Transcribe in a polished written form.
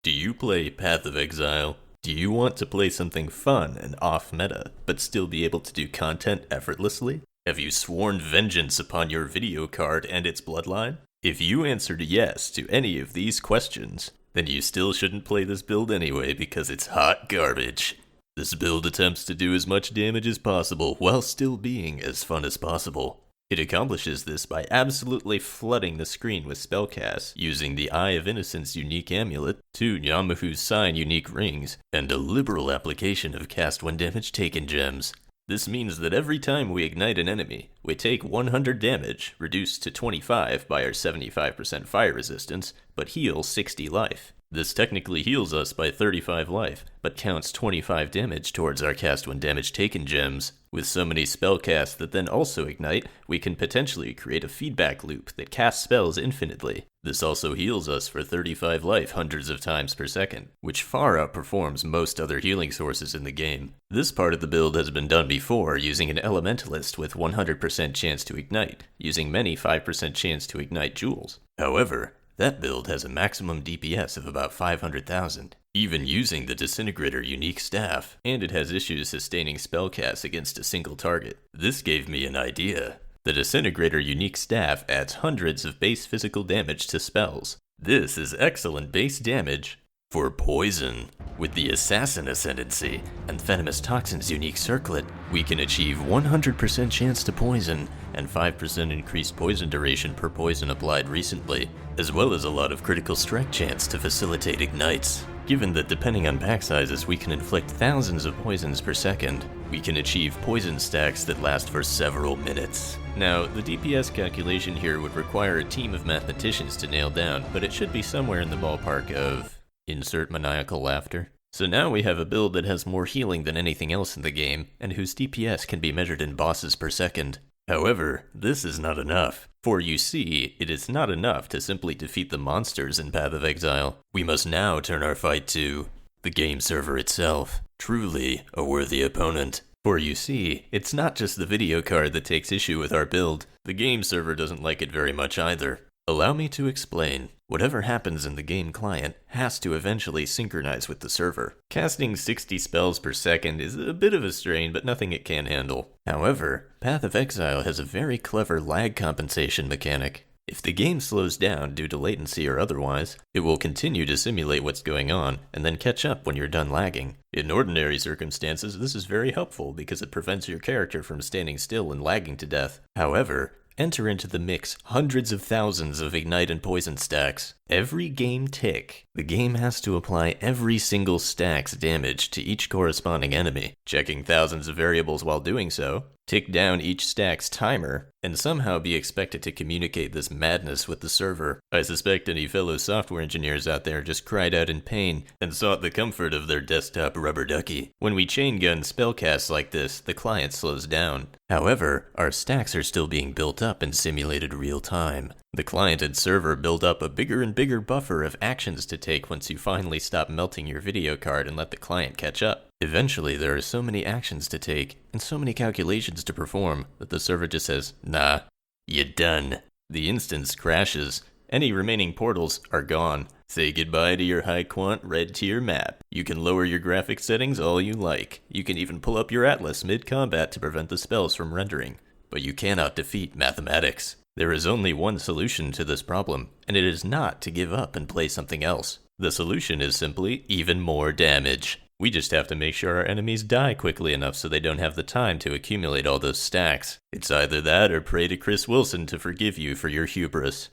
Do you play Path of Exile? Do you want to play something fun and off-meta, but still be able to do content effortlessly? Have you sworn vengeance upon your video card and its bloodline? If you answered yes to any of these questions, then you still shouldn't play this build anyway because it's hot garbage. This build attempts to do as much damage as possible while still being as fun as possible. It accomplishes this by absolutely flooding the screen with spellcasts, using the Eye of Innocence unique amulet, 2 Yamahu's Sign unique rings, and a liberal application of cast when damage taken gems. This means that every time we ignite an enemy, we take 100 damage, reduced to 25 by our 75% fire resistance, but heal 60 life. This technically heals us by 35 life, but counts 25 damage towards our cast when damage taken gems. With so many spellcasts that then also ignite, we can potentially create a feedback loop that casts spells infinitely. This also heals us for 35 life hundreds of times per second, which far outperforms most other healing sources in the game. This part of the build has been done before using an elementalist with 100% chance to ignite, using many 5% chance to ignite jewels. However, that build has a maximum DPS of about 500,000, even using the Disintegrator unique staff, and it has issues sustaining spellcasts against a single target. This gave me an idea. The Disintegrator unique staff adds hundreds of base physical damage to spells. This is excellent base damage for poison. With the Assassin Ascendancy and Venomous Toxin's unique circlet, we can achieve 100% chance to poison and 5% increased poison duration per poison applied recently, as well as a lot of critical strike chance to facilitate ignites. Given that depending on pack sizes we can inflict thousands of poisons per second, we can achieve poison stacks that last for several minutes. Now, the DPS calculation here would require a team of mathematicians to nail down, but it should be somewhere in the ballpark of insert maniacal laughter. So now we have a build that has more healing than anything else in the game, and whose DPS can be measured in bosses per second. However, this is not enough. For you see, it is not enough to simply defeat the monsters in Path of Exile. We must now turn our fight to the game server itself, truly a worthy opponent. For you see, it's not just the video card that takes issue with our build. The game server doesn't like it very much either. Allow me to explain. Whatever happens in the game client has to eventually synchronize with the server. Casting 60 spells per second is a bit of a strain, but nothing it can't handle. However, Path of Exile has a very clever lag compensation mechanic. If the game slows down due to latency or otherwise, it will continue to simulate what's going on and then catch up when you're done lagging. In ordinary circumstances, this is very helpful because it prevents your character from standing still and lagging to death. However, enter into the mix hundreds of thousands of ignite and poison stacks. Every game tick, the game has to apply every single stack's damage to each corresponding enemy, checking thousands of variables while doing so, tick down each stack's timer, and somehow be expected to communicate this madness with the server. I suspect any fellow software engineers out there just cried out in pain and sought the comfort of their desktop rubber ducky. When we chain gun spellcasts like this, the client slows down. However, our stacks are still being built up in simulated real time. The client and server build up a bigger and bigger buffer of actions to take once you finally stop melting your video card and let the client catch up. Eventually, there are so many actions to take and so many calculations to perform that the server just says, "Nah, you're done." The instance crashes. Any remaining portals are gone. Say goodbye to your high quant red tier map. You can lower your graphic settings all you like. You can even pull up your atlas mid-combat to prevent the spells from rendering. But you cannot defeat mathematics. There is only one solution to this problem, and it is not to give up and play something else. The solution is simply even more damage. We just have to make sure our enemies die quickly enough so they don't have the time to accumulate all those stacks. It's either that or pray to Chris Wilson to forgive you for your hubris.